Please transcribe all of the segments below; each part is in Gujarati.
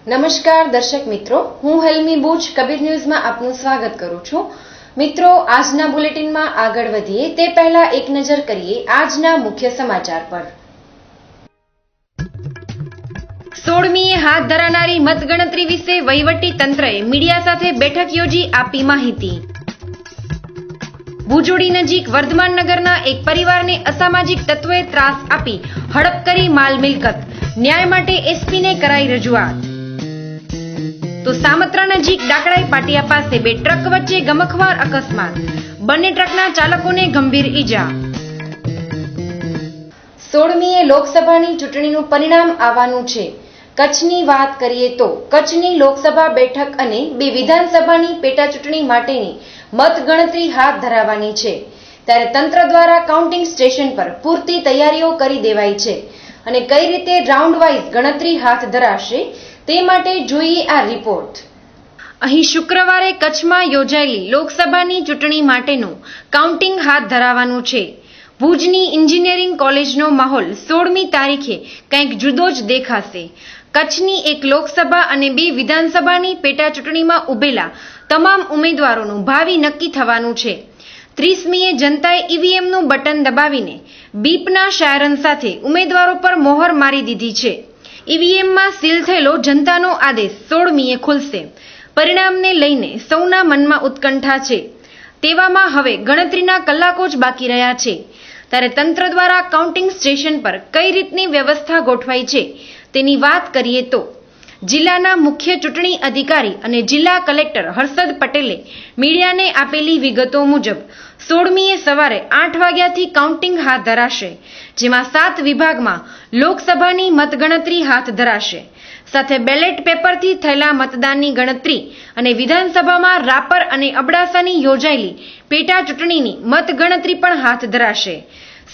નમસ્કાર દર્શક મિત્રો, હું હેલ્મી બુચ કબીર ન્યૂઝમાં આપનું સ્વાગત કરું છું. મિત્રો, આજના બુલેટિનમાં આગળ વધીએ તે પહેલા એક નજર કરીએ આજના મુખ્ય સમાચાર પર. 16મીએ હાથ ધરાનારી મતગણતરી વિશે વહીવટી તંત્રએ મીડિયા સાથે બેઠક યોજી આપી માહિતી. ભુજોડી નજીક વર્ધમાન નગરના એક પરિવારને અસામાજિક તત્વોએ ત્રાસ આપી હડપ કરી માલ મિલકત. ન્યાય માટે એસપીને કરાઈ રજૂઆત. તો સામત્રા નજીક ડાકડાઈ પાટિયા પાસે બે ટ્રક વચ્ચે ગમખ્વાર અકસ્માત. બંને ટ્રકના ચાલકોને ગંભીર ઈજા. 16મીએ લોકસભાની ચૂંટણીનું પરિણામ આવવાનું છે. કચ્છની વાત કરીએ તો કચ્છની લોકસભા બેઠક અને બે વિધાનસભાની પેટા ચૂંટણી માટેની મતગણતરી હાથ ધરાવવાની છે. ત્યારે તંત્ર દ્વારા કાઉન્ટિંગ સ્ટેશન પર પૂરતી તૈયારીઓ કરી દેવાઈ છે અને કઈ રીતે રાઉન્ડ વાઇઝ ગણતરી હાથ ધરાશે તે માટે જોઈએ આ રિપોર્ટ. અહીં શુક્રવારે કચ્છમાં યોજાયેલી લોકસભાની ચૂંટણી માટેનું કાઉન્ટિંગ હાથ ધરાવવાનું છે. ભુજની એન્જિનિયરિંગ કોલેજનો માહોલ 16મી તારીખે કંઈક જુદો જ દેખાશે. કચ્છની એક લોકસભા અને બે વિધાનસભાની પેટા ચૂંટણીમાં ઉભેલા તમામ ઉમેદવારોનું ભાવિ નક્કી થવાનું છે. 30મીએ જનતાએ ઈવીએમનું બટન દબાવીને બીપના સાયરન સાથે ઉમેદવારો પર મોહર મારી દીધી છે. ઈવીએમમાં સીલ થયેલો જનતાનો આદેશ 16મીએ ખુલશે. પરિણામને લઈને સૌના મનમાં ઉત્કંઠા છે. તેવામાં હવે ગણતરીના કલાકો જ બાકી રહ્યા છે. ત્યારે તંત્ર દ્વારા કાઉન્ટિંગ સ્ટેશન પર કઈ રીતની વ્યવસ્થા ગોઠવાઈ છે તેની વાત કરીએ તો જિલ્લાના મુખ્ય ચૂંટણી અધિકારી અને જિલ્લા કલેક્ટર હર્ષદ પટેલે મીડિયાને આપેલી વિગતો મુજબ 16મીએ સવારે 8 વાગ્યાથી કાઉન્ટિંગ હાથ ધરાશે, જેમાં 7 વિભાગમાં લોકસભાની મતગણતરી હાથ ધરાશે. સાથે બેલેટ પેપરથી થયેલા મતદાનની ગણતરી અને વિધાનસભામાં રાપર અને અબડાસાની યોજાયેલી પેટા ચૂંટણીની મતગણતરી પણ હાથ ધરાશે.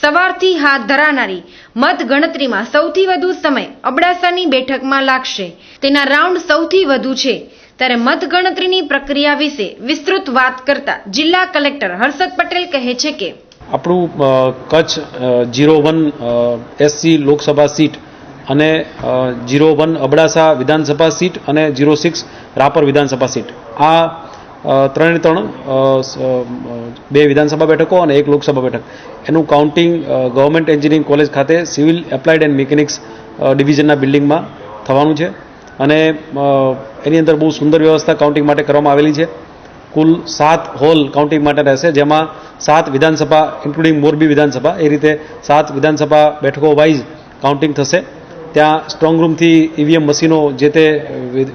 સવારથી હાથ ધરાનારી મતગણતરીમાં સૌથી વધુ સમય અબડાસાની બેઠકમાં લાગશે. તેના રાઉન્ડ સૌથી વધુ છે. ત્યારે મતગણતરીની પ્રક્રિયા વિશે વિસ્તૃત વાત કરતા જિલ્લા કલેક્ટર હર્ષદ પટેલ કહે છે કે આપણું કચ્છ 01 એસસી લોકસભા સીટ અને 01 અબડાસા વિધાનસભા સીટ અને 06 રાપર વિધાનસભા સીટ, આ ત્રણ બે વિધાનસભા બેઠકો અને એક લોકસભા બેઠક, એનું કાઉન્ટિંગ ગવર્મેન્ટ એન્જિનિયરિંગ કોલેજ ખાતે સિવિલ એપ્લાઇડ એન્ડ મિકેનિક્સ ડિવિઝનના બિલ્ડિંગમાં થવાનું છે. અને એની અંદર બહુ સુંદર વ્યવસ્થા કાઉન્ટિંગ માટે કરવામાં આવેલી છે. કુલ 7 હોલ કાઉન્ટિંગ માટે રહેશે, જેમાં 7 વિધાનસભા ઇન્ક્લુડિંગ મોરબી વિધાનસભા, એ રીતે 7 વિધાનસભા બેઠકો વાઇઝ કાઉન્ટિંગ થશે. ત્યાં સ્ટ્રોંગ રૂમથી ઈવીએમ મશીનો જે તે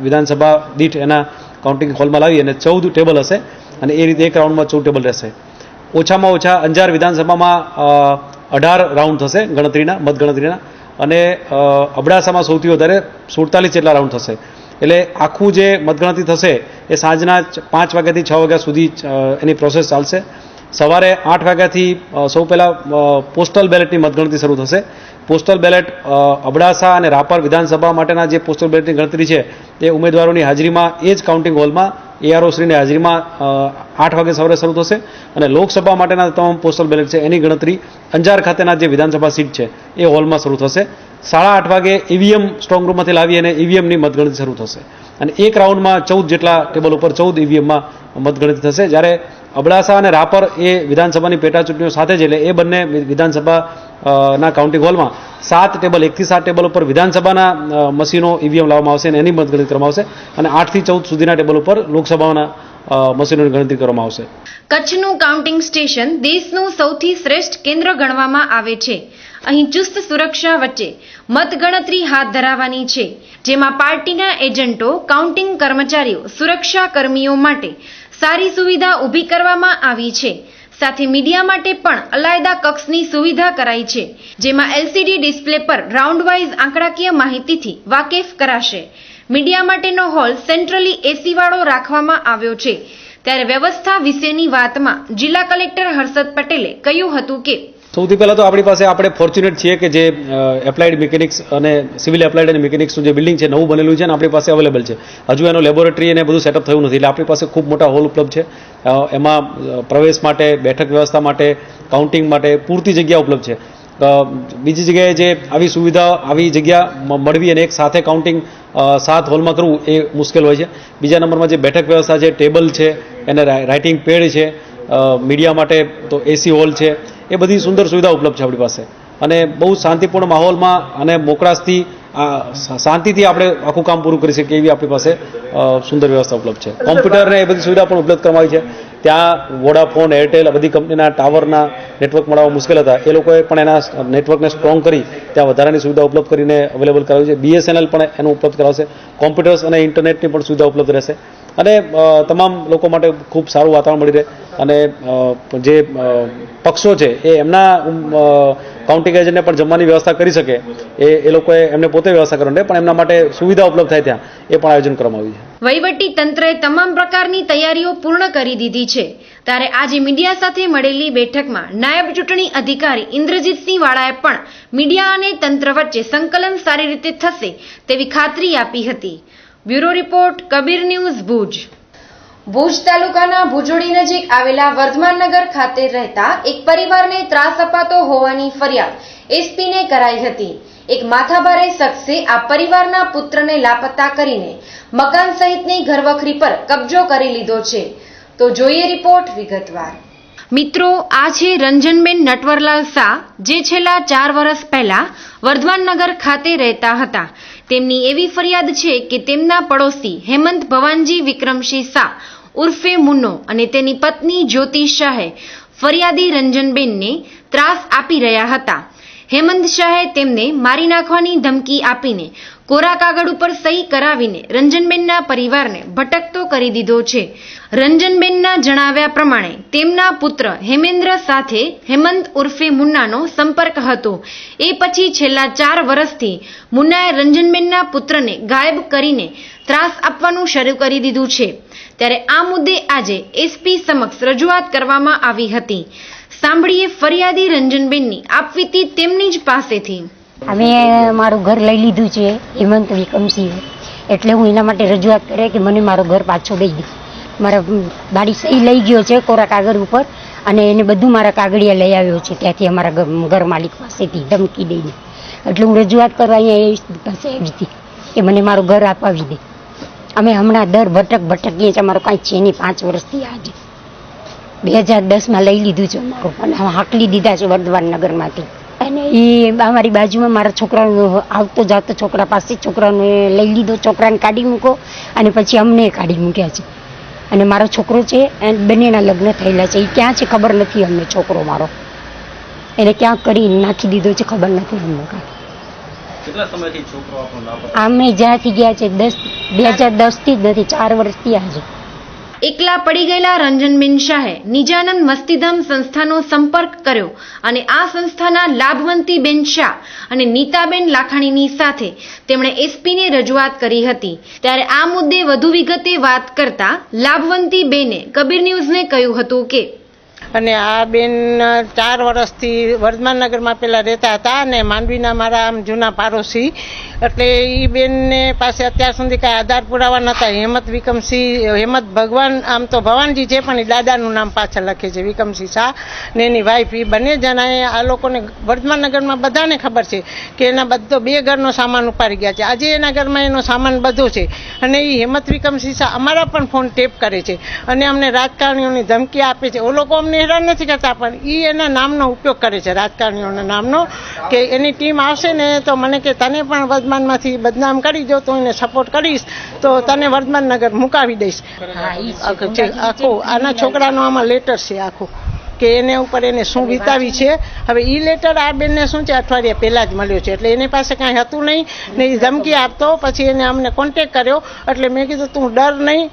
વિધાનસભા દીઠ એના કાઉન્ટિંગ હોલમાં લાવી અને 14 ટેબલ હશે અને એ રીતે એક રાઉન્ડમાં 14 ટેબલ રહેશે. ઓછામાં ઓછા અંજાર વિધાનસભામાં 18 રાઉન્ડ થશે ગણતરીના, મતગણતરીના, અને અબડાસામાં સૌથી વધારે 47 જેટલા રાઉન્ડ થશે. એટલે આખું જે મતગણતરી થશે એ સાંજના 5 વાગ્યાથી 6 વાગ્યા સુધી એની પ્રોસેસ ચાલશે. સવારે 8 વાગ્યાથી સૌ પહેલાં પોસ્ટલ બેલેટની મતગણતરી શરૂ થશે. પોસ્ટલ બેલેટ અબડાસા અને રાપર વિધાનસભા માટેના જે પોસ્ટલ બેલેટની ગણતરી છે એ ઉમેદવારોની હાજરીમાં એ જ કાઉન્ટિંગ હોલમાં એઆરઓ શ્રીની હાજરીમાં 8 વાગે સવારે શરૂ થશે. અને લોકસભા માટેના તમામ પોસ્ટલ બેલેટ છે એની ગણતરી અંજાર ખાતેના જે વિધાનસભા સીટ છે એ હોલમાં શરૂ થશે. 8:30 વાગે ઈવીએમ સ્ટ્રોંગ રૂમમાંથી લાવી અને ઈવીએમની મતગણતરી શરૂ થશે. અને એક રાઉન્ડમાં 14 જેટલા ટેબલ ઉપર 14 ઈવીએમમાં મતગણતરી થશે. જ્યારે અબડાસા અને રાપર એ વિધાનસભાની પેટા ચૂંટણીઓ સાથે જ, એટલે એ બંને વિધાનસભાના કાઉન્ટિંગ હોલમાં 7 ટેબલ, 1 થી 7 ટેબલ ઉપર વિધાનસભાના મશીનો ઈવીએમ લાવવામાં આવશે અને એની મતગણતરી કરવામાં આવશે. અને 8 થી 14 સુધીના ટેબલ ઉપર લોકસભાના મશીનોની ગણતરી કરવામાં આવશે. કચ્છનું કાઉન્ટિંગ સ્ટેશન દેશનું સૌથી શ્રેષ્ઠ કેન્દ્ર ગણવામાં આવે છે. અહીં ચુસ્ત સુરક્ષા વચ્ચે મતગણતરી હાથ ધરાવવાની છે, જેમાં પાર્ટીના એજન્ટો, કાઉન્ટિંગ કર્મચારીઓ, સુરક્ષા કર્મીઓ માટે સારી સુવિધા ઊભી કરવામાં આવી છે. સાથે મીડિયા માટે પણ અલાયદા કક્ષની સુવિધા કરાઈ છે, જેમાં એલસીડી ડિસ્પ્લે પર રાઉન્ડ વાઇઝ આંકડાકીય માહિતીથી વાકેફ કરાશે. મીડિયા માટેનો હોલ સેન્ટ્રલી એસી વાળો રાખવામાં આવ્યો છે. ત્યારે વ્યવસ્થા વિશેની વાતમાં જિલ્લા કલેક્ટર હર્ષદ પટેલે કહ્યું હતું કે સૌથી પહેલાં તો આપણી પાસે આપણે ફોર્ચ્યુનેટ છીએ કે જે એપ્લાઇડ મિકેનિક્સ અને સિવિલ એપ્લાઇડ અને મિકેનિક્સનું જે બિલ્ડિંગ છે નવું બનેલું છે અને આપણી પાસે અવેલેબલ છે. હજુ એનો લેબોરેટરી અને બધું સેટઅપ થયું નથી, એટલે આપણી પાસે ખૂબ મોટા હોલ ઉપલબ્ધ છે. એમાં પ્રવેશ માટે, બેઠક વ્યવસ્થા માટે, કાઉન્ટિંગ માટે પૂરતી જગ્યા ઉપલબ્ધ છે. બીજી જગ્યાએ જે આવી સુવિધા આવી જગ્યા મળવી અને એક સાથે કાઉન્ટિંગ 7 હોલમાં કરવું એ મુશ્કેલ હોય છે. બીજા નંબરમાં જે બેઠક વ્યવસ્થા છે, ટેબલ છે, એને રાઇટિંગ પેડ છે, મીડિયા માટે તો એસી હોલ છે, એ બધી સુંદર સુવિધા ઉપલબ્ધ છે આપણી પાસે અને બહુ શાંતિપૂર્ણ માહોલમાં અને મોકળાશથી શાંતિથી આપણે આખું કામ પૂરું કરી શકીએ એવી આપણી પાસે સુંદર વ્યવસ્થા ઉપલબ્ધ છે. કોમ્પ્યુટર ને એ બધી સુવિધા પણ ઉપલબ્ધ કરવામાં આવી છે. ત્યાં વોડાફોન, એરટેલ આ બધી કંપનીના ટાવરના નેટવર્ક મળવા મુશ્કેલ હતા, એ લોકોએ પણ એના નેટવર્કને સ્ટ્રોંગ કરી ત્યાં વધારાની સુવિધા ઉપલબ્ધ કરીને અવેલેબલ કરાવી છે. BSNL પણ એનું ઉપલબ્ધ કરાવશે. કોમ્પ્યુટર્સ અને ઇન્ટરનેટની પણ સુવિધા ઉપલબ્ધ રહેશે અને તમામ લોકો માટે ખૂબ સારું વાતાવરણ મળી રહે અને જે પક્ષો છે એ એમના કાઉન્ટિંગ એજન્ટને પણ જમવાની વ્યવસ્થા કરી શકે એ લોકોએ એમને પોતે વ્યવસ્થા કરવાની પણ એમના માટે સુવિધા ઉપલબ્ધ થાય ત્યાં એ પણ આયોજન કરવામાં આવ્યું છે. વહીવટી તંત્રએ તમામ પ્રકારની તૈયારીઓ પૂર્ણ કરી દીધી છે. ત્યારે આજે મીડિયા સાથે મળેલી બેઠકમાં નાયબ ચૂંટણી અધિકારી ઇન્દ્રજીતસિંહ વાળાએ પણ મીડિયા અને તંત્ર વચ્ચે સંકલન સારી રીતે થશે તેવી ખાતરી આપી હતી. Bureau report, Kabir news, Bhuj. Bhuj તાલુકાના ભુજોડી નજીક આવેલા વર્ધમાનનગર ખાતે રહેતા એક પરિવારને ત્રાસ અપાતો હોવાની ફરિયાદ એસપીને કરાઈ હતી. એક માથાભારે શખ્સે આ પરિવારના પુત્રને લાપતા કરીને મકાન સહિતની ઘરવખરી પર કબજો કરી લીધો છે. તો જોઈએ રિપોર્ટ વિગતવાર. મિત્રો, આ છે રંજનબેન નટવરલાલ શાહ, જે છેલ્લા 4 વર્ષ પહેલા વર્ધમાનનગર ખાતે રહેતા હતા. તેમની એવી ફરિયાદ છે કે તેમના પડોશી હેમંત ભવાનજી વિક્રમસિંહ શાહ ઉર્ફે મુન્નો અને તેની પત્ની જ્યોતિ શાહે ફરિયાદી રંજનબેનને ત્રાસ આપી રહ્યા હતા. હેમંત શાહે તેમને મારી નાખવાની ધમકી આપીને કોરા કાગળ ઉપર સહી કરાવીને રંજનબેનના પરિવારને ભટકતો કરી દીધો છે. રંજનબેનના જણાવ્યા પ્રમાણે તેમના પુત્ર હેમેન્દ્ર સાથે હેમંત ઉર્ફે મુન્નાનો સંપર્ક હતો. એ પછી છેલ્લા 4 વર્ષથી મુન્નાએ રંજનબેનના પુત્રને ગાયબ કરીને ત્રાસ આપવાનું શરૂ કરી દીધું છે. ત્યારે આ મુદ્દે આજે એસપી સમક્ષ રજૂઆત કરવામાં આવી હતી. સાંભળીએ ફરિયાદી રંજનબેનની આપવીતી તેમની જ પાસેથી. અમે મારું ઘર લઈ લીધું છે હેમંત વિક્રમસિંહ, એટલે હું એના માટે રજૂઆત કરે કે મને મારો ઘર પાછો દઈ દે. મારા બાળી સહી લઈ ગયો છે કોરા કાગળ ઉપર અને એને બધું મારા કાગળિયા લઈ આવ્યો છે ત્યાંથી અમારા ઘર માલિક પાસેથી ધમકી દઈને. એટલે હું રજૂઆત કરવા અહીંયા એ પાસે આવી હતી કે મને મારું ઘર અપાવી દે. અમે હમણાં દર ભટકીએ છીએ, અમારું કાંઈ છે નહીં. 5 વર્ષથી આજે 2010માં લઈ લીધું છે અમારું અને હાંકલી દીધા છે વર્ધમાનનગરમાંથી. અને એ અમારી બાજુમાં મારા છોકરાનો આવતો જાતો છોકરા પાસે છોકરાને લઈ લીધો, છોકરાને કાઢી મૂકો અને પછી અમને કાઢી મૂક્યા છે. અને મારો છોકરો છે બંનેના લગ્ન થયેલા છે, એ ક્યાં છે ખબર નથી અમને. છોકરો મારો એને ક્યાં કરી નાખી દીધો છે ખબર નથી અમને કાંઈ. કેટલા સમયથી છોકરો આપણો લાપતા? અમે જ્યાંથી ગયા છે 2010થી જ નથી, 4 વર્ષથી આજે. એકલા પડી ગયેલા રંજનબેન શાહે નિજાનંદ મસ્તીધામ સંસ્થાનો સંપર્ક કર્યો અને આ સંસ્થાના લાભવંતીબેન શાહ અને નીતાબેન લાખાણીની સાથે તેમણે એસપીને રજૂઆત કરી હતી. ત્યારે આ મુદ્દે વધુ વિગતે વાત કરતા લાભવંતીબેને કબીર ન્યૂઝને કહ્યું હતું કે અને આ બેન 4 વર્ષથી વર્ધમાનનગરમાં પહેલાં રહેતા હતા અને માંડવીના મારા આમ જૂના પાડોશી. એટલે એ બેનને પાસે અત્યાર સુધી કાંઈ આધાર પુરાવા નહોતા. હેમંત ભગવાન આમ તો ભવાનજી છે પણ એ દાદાનું નામ પાછળ લખે છે વિક્રમસિંહ શાહ ને એની વાઈફ. એ બંને જણાએ આ લોકોને વર્ધમાનનગરમાં બધાને ખબર છે કે એના બધો 2 ઘરનો સામાન ઉપાડી ગયા છે. આજે એના ઘરમાં એનો સામાન બધો છે અને એ હેમંત વિક્રમસિંહ શાહ અમારા પણ ફોન ટેપ કરે છે અને અમને રાજકારણીઓની ધમકી આપે છે. ઓ લોકો અમને હેરાન નથી કરતા પણ એ એના નામનો ઉપયોગ કરે છે, રાજકારણીઓના નામનો, કે એની ટીમ આવશે ને તો મને કે તને પણ વર્ધમાનમાંથી બદનામ કરી દો તો એને સપોર્ટ કરીશ તો તને વર્ધમાનનગર મુકાવી દઈશ. આખું આના છોકરાનો આમાં લેટર છે આખું કે એને ઉપર એને શું વિતાવી છે. હવે એ લેટર આ બેનને શું છે અઠવાડિયા પહેલાં જ મળ્યો છે એટલે એની પાસે કાંઈ હતું નહીં ને એ ધમકી આપતો. પછી એને અમને કોન્ટેક કર્યો એટલે મેં કીધું તું ડર નહીં,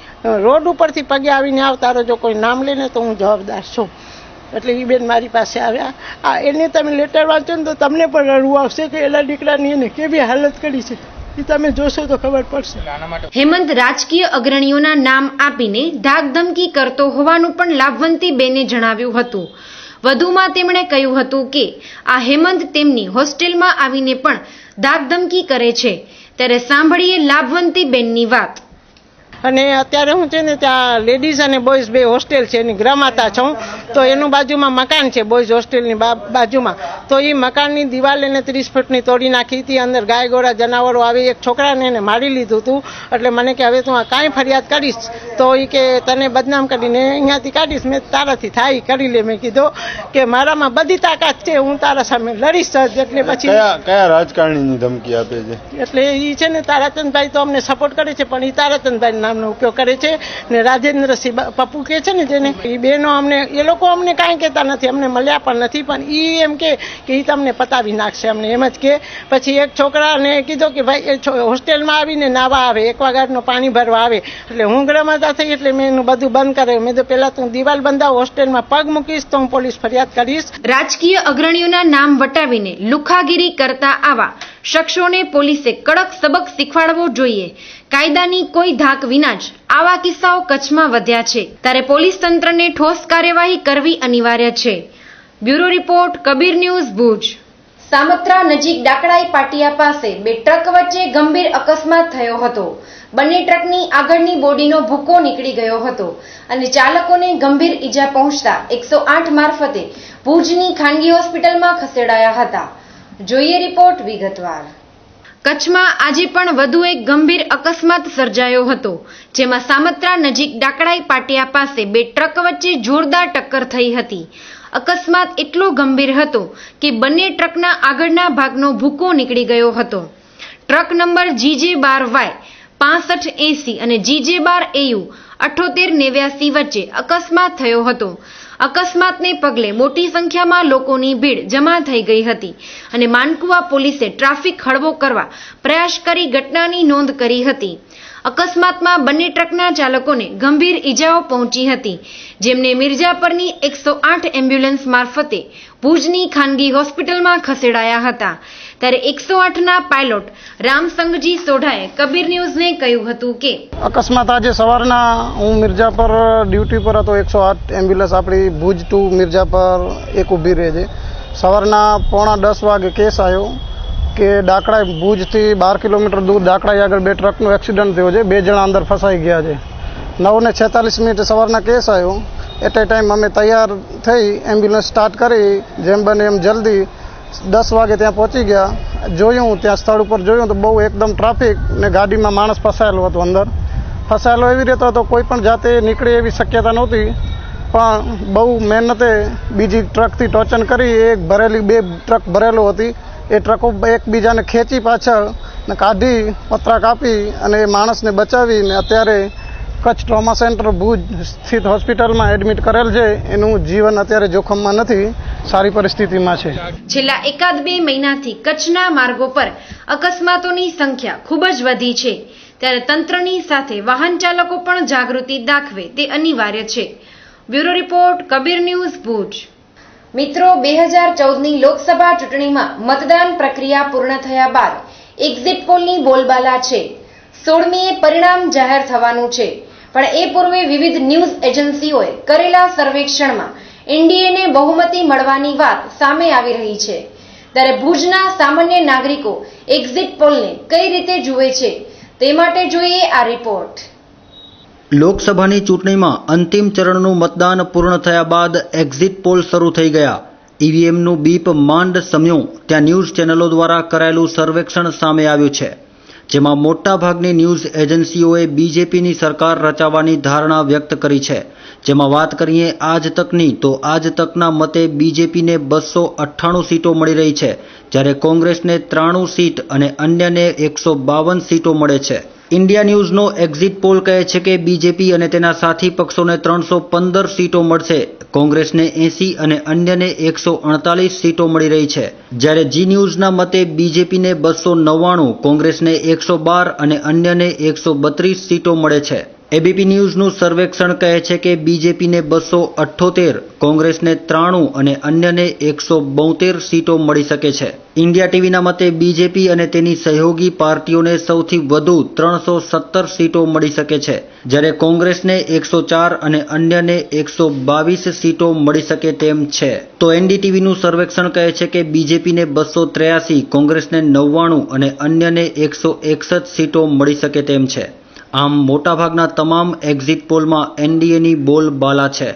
રોડ ઉપરથી પગે આવીને આવ, તારો જો કોઈ નામ લે ને તો હું જવાબદાર છું. એટલે એ બેન મારી પાસે આવ્યા. એને તમે લેટર વાંચો ને તો તમને પણ રડવું આવશે કે એના દીકરાની એને કેવી હાલત કરી છે, એ તમે જોશો તો ખબર પડશે. હેમંત રાજકીય અગ્રણીઓના નામ આપીને ધાકધમકી કરતો હોવાનું પણ લાભવંતીબેને જણાવ્યું હતું. વધુમાં તેમણે કહ્યું હતું કે આ હેમંત તેમની હોસ્ટેલમાં આવીને પણ ધાકધમકી કરે છે. ત્યારે સાંભળીએ લાભવંતીબેનની વાત. અને અત્યારે હું છે ને ત્યાં લેડીઝ અને બોયઝ બે હોસ્ટેલ છે એની ગ્રામાતા છું. તો એનું બાજુમાં મકાન છે બોયઝ હોસ્ટેલની બાજુમાં. તો એ મકાનની દિવાલ એને 30 ફૂટની તોડી નાખી હતી. અંદર ગાય ગોરા જનાવરો આવી એક છોકરાને એને મારી લીધું હતું. એટલે મને કે હવે તું આ કાંઈ ફરિયાદ કરીશ તો એ કે તને બદનામ કરીને અહીંયાથી કાઢીશ. મેં તારાથી થાય કરી લે. મેં કીધું કે મારામાં બધી તાકાત છે, હું તારા સામે લડીશ જ. એટલે પછી કયા રાજકારણીની ધમકી આપે છે? એટલે એ છે ને તારાચંદભાઈ તો અમને સપોર્ટ કરે છે, પણ એ તારાચંદભાઈ નામનો ઉપયોગ કરે છે. ને રાજેન્દ્રસિંહ પપ્પુ કે છે ને જેને, એ બેનો અમને, એ લોકો અમને કાંઈ કહેતા નથી, અમને મળ્યા પણ નથી. પણ એ એમ કે એ તમને પતાવી નાખશે, અમને એમ જ કે. પછી એક છોકરાને કીધું કે ભાઈ એ હોસ્ટેલમાં આવીને નાવા આવે, એક્વાગાર્ડનું પાણી ભરવા આવે. એટલે હું ગ્રામાતા થઈ એટલે મેં એનું બધું બંધ કરાવ્યું. મેં તો પહેલાં તું દિવાલ બંધાવ, હોસ્ટેલમાં પગ મૂકીશ તો હું પોલીસ ફરિયાદ કરીશ. રાજકીય અગ્રણીઓના નામ વટાવીને લુખાગીરી કરતા આવા શખ્સોને પોલીસે કડક સબક શીખવાડવો જોઈએ. કાયદાની કોઈ ધાક વિના જ આવા કિસ્સાઓ કચ્છમાં વધ્યા છે, ત્યારે પોલીસ તંત્રને ઠોસ કાર્યવાહી કરવી અનિવાર્ય છે. Bureau report, Kabir news, Bhuj. Samatra નજીક ડાકડાઈ પાટિયા પાસે બે ટ્રક વચ્ચે ગંભીર અકસ્માત થયો હતો. બંને ટ્રકની આગળની બોડીનો ભૂકો નીકળી ગયો હતો અને ચાલકોને ગંભીર ઈજા પહોંચતા 108 મારફતે ભુજની ખાનગી હોસ્પિટલમાં ખસેડાયા હતા. જોઈએ રિપોર્ટ વિગતવાર. કચ્છમાં આજે પણ વધુ એક ગંભીર અકસ્માત સર્જાયો હતો, જેમાં સામત્રા નજીક ડાકડાઈ પાટિયા પાસે બે ટ્રક વચ્ચે જોરદાર ટક્કર થઈ હતી. અકસ્માત એટલો ગંભીર હતો કે બંને ટ્રકના આગળના ભાગનો ભૂકો નીકળી ગયો હતો. ટ્રક નંબર GJ12Y 6580 અને GJ12AU 7889 વચ્ચે અકસ્માત થયો હતો. અકસ્માતને પગલે મોટી સંખ્યામાં લોકોની ભીડ જમા થઈ ગઈ હતી અને માનકુવા પોલીસે ટ્રાફિક હળવો કરવા પ્રયાસ કરી ઘટનાની નોંધ કરી હતી. અકસ્માતમાં બંને ટ્રકના ચાલકોને ગંભીર ઈજાઓ પહોંચી હતી, જેમને મિર્જાપરની 108 એમ્બ્યુલન્સ મારફતે ભુજની ખાનગી હોસ્પિટલમાં ખસેડાયા હતા. ત્યારે 108ના પાયલોટ રામસંગજી સોઢાએ કબીર ન્યૂઝને કહ્યું હતું કે અકસ્માત આજે સવારના હું મિર્જાપર ડ્યુટી પર હતો. 108 એમ્બ્યુલન્સ આપણી ભુજ ટુ મિર્જાપર એક ઊભી રહે છે. સવારના 9:45 વાગે કેસ આવ્યો કે ડાકડાઈ ભુજથી 12 કિલોમીટર દૂર ડાકડાઈ આગળ બે ટ્રકનો એક્સિડન્ટ થયો છે, 2 જણા અંદર ફસાઈ ગયા છે. 9:46 સવારના કેસ આવ્યો. એટ એ ટાઈમ અમે તૈયાર થઈ એમ્બ્યુલન્સ સ્ટાર્ટ કરી, જેમ બને એમ જલ્દી 10 વાગે ત્યાં પહોંચી ગયા. જોયું ત્યાં સ્થળ ઉપર જોયું તો બહુ એકદમ ટ્રાફિક ને ગાડીમાં માણસ ફસાયેલો હતો. અંદર ફસાયેલો એવી રીતે હતો કોઈ પણ જાતે નીકળે એવી શક્યતા નહોતી, પણ બહુ મહેનતે બીજી ટ્રકથી ટોચન કરી બે ટ્રક ભરેલો હતી. એ ટ્રકો એકબીજાને ખેંચી પાછળ ને કાઢી પતરા કાપી અને એ માણસને બચાવીને અત્યારે કચ્છ ટ્રોમા સેન્ટર ભુજ સ્થિત હોસ્પિટલમાં એડમિટ કરેલ છે. એનું જીવન અત્યારે જોખમમાં નથી, સારી પરિસ્થિતિમાં છે. છેલ્લા 1-2 મહિનાથી કચ્છના માર્ગો પર અકસ્માતોની સંખ્યા ખૂબ જ વધી છે, ત્યારે તંત્રની સાથે વાહન ચાલકો પણ જાગૃતિ દાખવે તે અનિવાર્ય છે. Bureau report, Kabir news, Bhuj. મિત્રો, 2014ની લોકસભા ચૂંટણીમાં મતદાન પ્રક્રિયા પૂર્ણ થયા બાદ એક્ઝિટ પોલની બોલબાલા છે. 16મીએ પરિણામ જાહેર થવાનું છે, પણ એ પૂર્વે વિવિધ ન્યૂઝ એજન્સીઓએ કરેલા સર્વેક્ષણમાં એનડીએને બહુમતી મળવાની વાત સામે આવી રહી છે. ત્યારે ભુજના સામાન્ય નાગરિકો એક્ઝિટ પોલને કઈ રીતે જુએ છે તે માટે જોઈએ આ રિપોર્ટ. લોકસભાની ચૂંટણીમાં અંતિમ ચરણનું મતદાન પૂર્ણ થયા બાદ એક્ઝિટ પોલ શરૂ થઈ ગયા. ઈવીએમનું બીપ માંડ સમ્યું ત્યાં ન્યૂઝ ચેનલો દ્વારા કરાયેલું સર્વેક્ષણ સામે આવ્યું છે, જેમાં મોટાભાગની ન્યૂઝ એજન્સીઓએ બીજેપીની સરકાર રચાવવાની ધારણા વ્યક્ત કરી છે. જેમાં વાત કરીએ આજ તકની તો આજ તકના મતે બીજેપીને 298 સીટો મળી રહી છે, જ્યારે કોંગ્રેસને 93 સીટ અને અન્યને 152 સીટો મળે છે. ઇન્ડિયા ન્યૂઝનો એક્ઝિટ પોલ કહે છે કે બીજેપી અને તેના સાથી પક્ષોને 315 સીટો મળશે, કોંગ્રેસને 80 અને અન્યને 148 સીટો મળી રહી છે. જ્યારે જી ન્યૂઝના મતે બીજેપીને 299, કોંગ્રેસને 112 અને અન્યને 132 સીટો મળે છે. એબીપી ન્યૂઝનું સર્વેક્ષણ કહે છે કે બીજેપીને 278, કોંગ્રેસને 93 અને અન્યને 172 સીટો મળી શકે છે. ઇન્ડિયા ટીવીના મતે બીજેપી અને તેની સહયોગી પાર્ટીઓને સૌથી વધુ 317 સીટો મળી શકે છે, જ્યારે કોંગ્રેસને 104 અને અન્યને 122 સીટો મળી શકે તેમ છે. તો એનડીટીવીનું સર્વેક્ષણ કહે છે કે બીજેપીને 283, કોંગ્રેસને 99 અને અન્યને 161 સીટો મળી શકે તેમ છે. આમ મોટાભાગના તમામ એક્ઝિટ પોલમાં એનડીએની બોલબાલા છે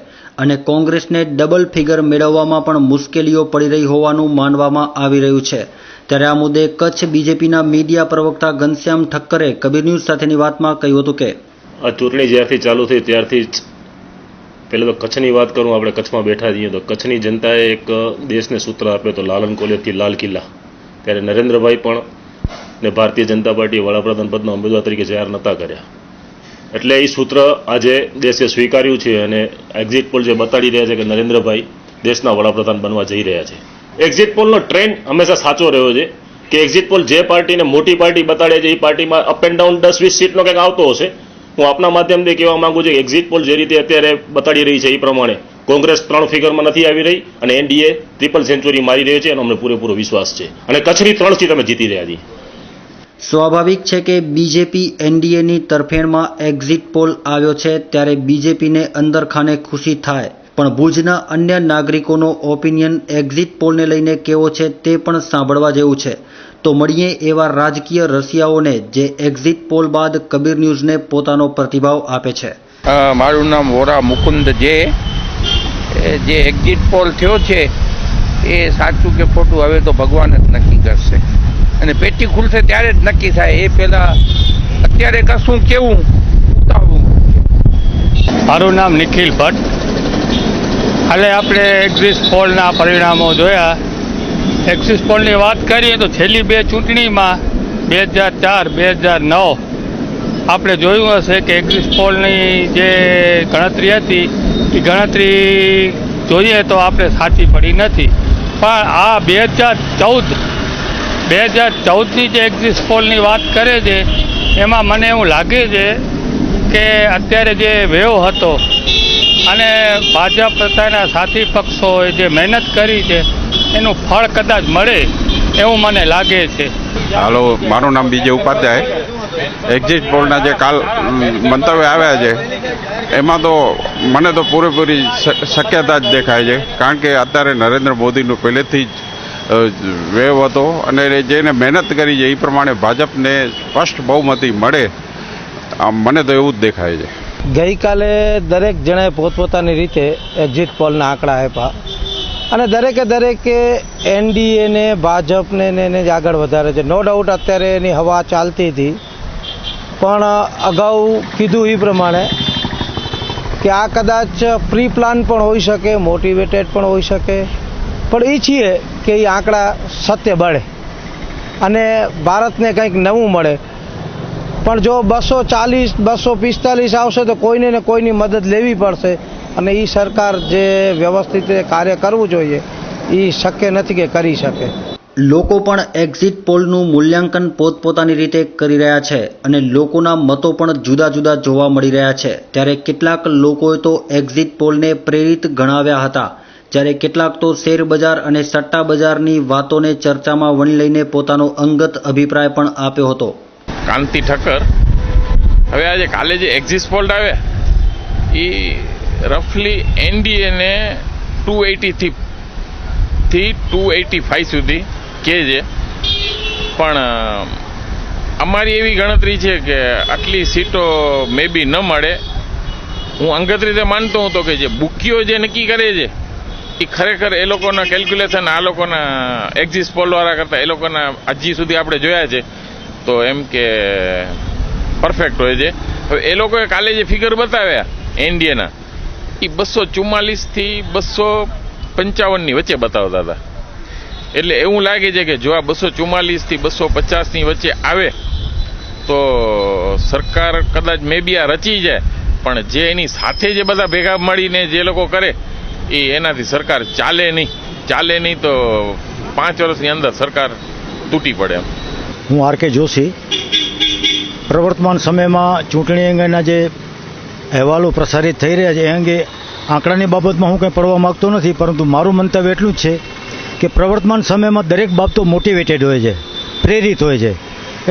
અને કોંગ્રેસને ડબલ ફિગર મેળવવામાં પણ મુશ્કેલીઓ પડી રહી હોવાનું માનવામાં આવી રહ્યું છે. ત્યારે આ મુદ્દે કચ્છ બીજેપીના મીડિયા પ્રવક્તા ઘનશ્યામ ઠક્કરે કબીર ન્યૂઝ સાથેની વાતમાં કહ્યું હતું કે આ ચૂંટણી જ્યારથી ચાલુ થઈ ત્યારથી જ પહેલાં તો કચ્છની વાત કરું. આપણે કચ્છમાં બેઠા છીએ તો કચ્છની જનતાએ એક દેશને સૂત્ર આપ્યો તો લાલન કોલેજથી લાલ કિલ્લા. ત્યારે નરેન્દ્રભાઈ પણ ને ભારતીય જનતા પાર્ટીએ વડાપ્રધાન પદના ઉમેદવાર તરીકે જાહેર નહોતા કર્યા. એટલે એ સૂત્ર આજે દેશે સ્વીકાર્યું છે અને એક્ઝિટ પોલ જે બતાડી રહ્યા છે કે નરેન્દ્રભાઈ દેશના વડાપ્રધાન બનવા જઈ રહ્યા છે. એક્ઝિટ પોલનો ટ્રેન્ડ હંમેશા સાચો રહ્યો છે કે એક્ઝિટ પોલ જે પાર્ટીને મોટી પાર્ટી બતાડે છે એ પાર્ટીમાં અપ એન્ડ ડાઉન 10-20 સીટનો કંઈક આવતો હશે. હું આપના માધ્યમથી કહેવા માંગુ છું કે એક્ઝિટ પોલ જે રીતે અત્યારે બતાડી રહી છે એ પ્રમાણે કોંગ્રેસ 3 ફિગરમાં નથી આવી રહી અને એનડીએ ટ્રિપલ સેન્ચુરી મારી રહ્યો છે એનો અમને પૂરેપૂરો વિશ્વાસ છે અને કચ્છની 3 સીટ અમે જીતી રહ્યા છીએ. સ્વાભાવિક છે કે બીજેપી એનડીએની તરફેણમાં એક્ઝિટ પોલ આવ્યો છે ત્યારે બીજેપીને અંદરખાને ખુશી થાય, પણ ભુજના અન્ય નાગરિકોનો ઓપિનિયન એક્ઝિટ પોલને લઈને કેવો છે તે પણ સાંભળવા જેવું છે. તો મળીએ એવા રાજકીય રસિયાઓને જે એક્ઝિટ પોલ બાદ કબીર ન્યૂઝને પોતાનો પ્રતિભાવ આપે છે. મારું નામ વોરા મુકુંદ જે એક્ઝિટ પોલ થયો છે એ સાચું કે ખોટું હવે તો ભગવાન જ નક્કી કરશે અને પેટી ખુલશે ત્યારે જ નક્કી થાય. એ પહેલા અત્યારે કશું કેવું ઉતાવળું. મારું નામ નિખિલ ભટ્ટ. હાલે આપણે એક્ઝિટ પોલના પરિણામો જોયા. એક્ઝિટ પોલની વાત કરીએ તો છેલ્લી 2 ચૂંટણીમાં 2004-2009 આપણે જોયું હશે કે એક્ઝિટ પોલની જે ગણતરી હતી એ ગણતરી જોઈએ તો આપણે સાચી પડી નથી. પણ આ 2014ની જે એક્ઝિટ પોલની વાત કરે છે એમાં મને એવું લાગે છે કે અત્યારે જે વેવ હતો અને ભાજપ તથાના સાથી પક્ષોએ જે મહેનત કરી છે એનું ફળ કદાચ મળે એવું મને લાગે છે. હાલો, મારું નામ બીજે ઉપાધ્યાય. એક્ઝિટ પોલના જે કાલ મંતવ્ય આવ્યા છે એમાં તો મને તો પૂરેપૂરી શક્યતા જ દેખાય છે, કારણ કે અત્યારે નરેન્દ્ર મોદીનું પહેલેથી જ વેવ હતો અને જેને મહેનત કરી છે એ પ્રમાણે ભાજપને સ્પષ્ટ બહુમતી મળે મને તો એવું જ દેખાય છે. ગઈકાલે દરેક જણાએ પોતપોતાની રીતે એક્ઝિટ પોલના આંકડા આપ્યા અને દરેકે એનડીએને ભાજપને એને જ આગળ વધારે છે. નો ડાઉટ અત્યારે એની હવા ચાલતી હતી, પણ અગાઉ કીધું એ પ્રમાણે કે આ કદાચ પ્રી પ્લાન પણ હોઈ શકે, મોટિવેટેડ પણ હોઈ શકે, પણ ઈચ્છીએ કે એ આંકડા સત્ય બળે અને ભારતને કંઈક નવું મળે. પણ જો 240-245 આવશે તો કોઈને ને કોઈની મદદ લેવી પડશે અને એ સરકાર જે વ્યવસ્થિત કાર્ય કરવું જોઈએ એ શક્ય નથી કે કરી શકે. લોકો પણ એક્ઝિટ પોલનું મૂલ્યાંકન પોતપોતાની રીતે કરી રહ્યા છે અને લોકોના મતો પણ જુદા જુદા જોવા મળી રહ્યા છે. ત્યારે કેટલાક લોકોએ તો એક્ઝિટ પોલને પ્રેરિત ગણાવ્યા હતા, જ્યારે કેટલાક તો શેર બજાર અને સટ્ટા બજારની વાતોને ચર્ચામાં વણી લઈને પોતાનો અંગત અભિપ્રાય પણ આપ્યો હતો. કાંતિ ઠક્કર. હવે આજે કાલે જે એક્ઝિટ પોલ આવ્યા એ રફલી એનડીએને 280 થી 285 સુધી કહે છે, પણ અમારી એવી ગણતરી છે કે આટલી સીટો મે બી ન મળે. હું અંગત રીતે માનતો હું તો કે જે બુકીઓ જે નક્કી કરે છે એ ખરેખર એ લોકોના કેલ્ક્યુલેશન આ લોકોના એક્ઝિટ પોલવાળા કરતાં એ લોકોના હજી સુધી આપણે જોયા છે તો એમ કે પરફેક્ટ હોય છે. હવે એ લોકોએ કાલે જે ફિગર બતાવ્યા એનડીએના એ 244 થી 255ની વચ્ચે બતાવતા હતા. એટલે એવું લાગે છે કે જો આ 244 થી 250ની વચ્ચે આવે તો સરકાર કદાચ મે બી આ રચી જાય, પણ જે એની સાથે જે બધા ભેગા મળીને જે લોકો કરે એ એનાથી સરકાર ચાલે નહીં તો 5 વર્ષની અંદર સરકાર તૂટી પડે એમ. હું આર કે જોશી. પ્રવર્તમાન સમયમાં ચૂંટણી અંગેના જે અહેવાલો પ્રસારિત થઈ રહ્યા છે એ અંગે આંકડાની બાબતમાં હું કંઈ પડવા માગતો નથી, પરંતુ મારું મંતવ્ય એટલું જ છે કે પ્રવર્તમાન સમયમાં દરેક બાબતો મોટિવેટેડ હોય છે, પ્રેરિત હોય છે.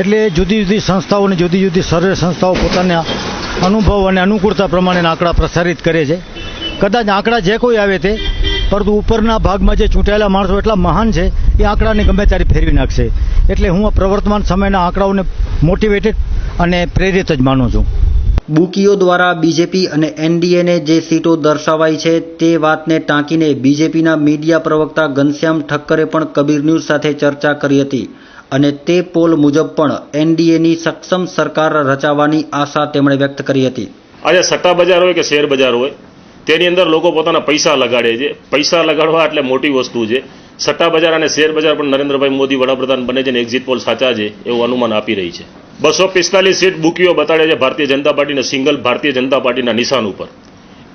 એટલે જુદી જુદી સંસ્થાઓ અને જુદી જુદી સર્વે સંસ્થાઓ પોતાના અનુભવ અને અનુકૂળતા પ્રમાણેના આંકડા પ્રસારિત કરે છે. કદાચ આંકડા જે કોઈ આવે તે, પરંતુ ઉપરના ભાગમાં જે ચૂંટાયેલા માણસો એટલા મહાન છે એ આંકડાને ગમે ત્યારે ફેરવી નાખશે. એટલે હું આ પ્રવર્તમાન સમયના આંકડાઓને મોટિવેટેડ અને પ્રેરિત જ માનું છું. બુકીઓ દ્વારા બીજેપી અને એનડીએને જે સીટો દર્શાવાઈ છે તે વાતને ટાંકીને બીજેપીના મીડિયા પ્રવક્તા ઘનશ્યામ ઠક્કરે પણ કબીર ન્યૂઝ સાથે ચર્ચા કરી હતી અને તે પોલ મુજબ પણ એનડીએની સક્ષમ સરકાર રચાવાની આશા તેમણે વ્યક્ત કરી હતી. આજે સટ્ટા બજાર હોય કે શેર બજાર હોય તેની અંદર લોકો પોતાના પૈસા લગાડે છે. પૈસા લગાડવા એટલે મોટી વસ્તુ છે. સટ્ટા બજાર અને શેર બજાર પણ નરેન્દ્રભાઈ મોદી વડાપ્રધાન બને છે ને એક્ઝિટ પોલ સાચા છે એવું અનુમાન આપી રહી છે. 245 સીટ બુકીઓ બતાડે છે ભારતીય જનતા પાર્ટીને સિંગલ ભારતીય જનતા પાર્ટીના નિશાન ઉપર.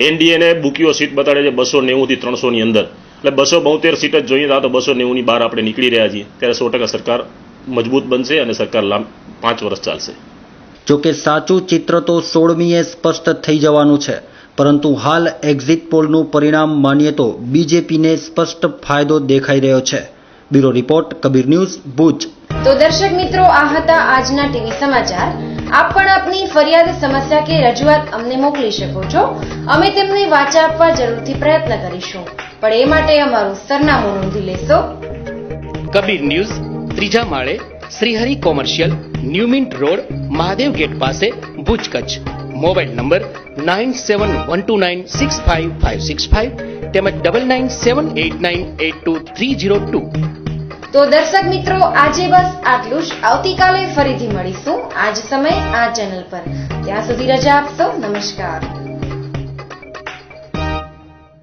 એનડીએને બુકીઓ સીટ બતાડે છે 290 થી 300 ની અંદર. એટલે 272 સીટ જ જોઈએ તો 290 ની બહાર આપણે નીકળી રહ્યા છીએ. ત્યારે 100% સરકાર મજબૂત બનશે અને સરકાર 5 વર્ષ ચાલશે. જોકે સાચું ચિત્ર તો 16મીએ સ્પષ્ટ થઈ જવાનું છે, પરંતુ હાલ એક્ઝિટ પોલનું પરિણામ માનીએ તો બીજેપીને સ્પષ્ટ ફાયદો દેખાઈ રહ્યો છે. Bureau report, Kabir news, Bhuj. તો દર્શક મિત્રો, આ હતા આજના ટીવી સમાચાર. આપ પણ આપની ફરિયાદ, સમસ્યા કે રજૂઆત અમને મોકલી શકો છો. અમે તેમને વાચા આપવા જરૂરથી પ્રયત્ન કરીશું, પણ એ માટે અમારું સરનામું નોંધી લેશો. કબીર ન્યૂઝ, 3જા માળે, Shrihari commercial, new mint road, Mahadev gate પાસે, ભુજ, કચ્છ. મોબાઈલ નંબર 9712965565 તેમજ 9978982302. તો દર્શક મિત્રો, આજે બસ આટલું જ. આવતીકાલે ફરીથી મળીશું આ જ સમય આ ચેનલ પર. ત્યાં સુધી રજા આપશો. નમસ્કાર.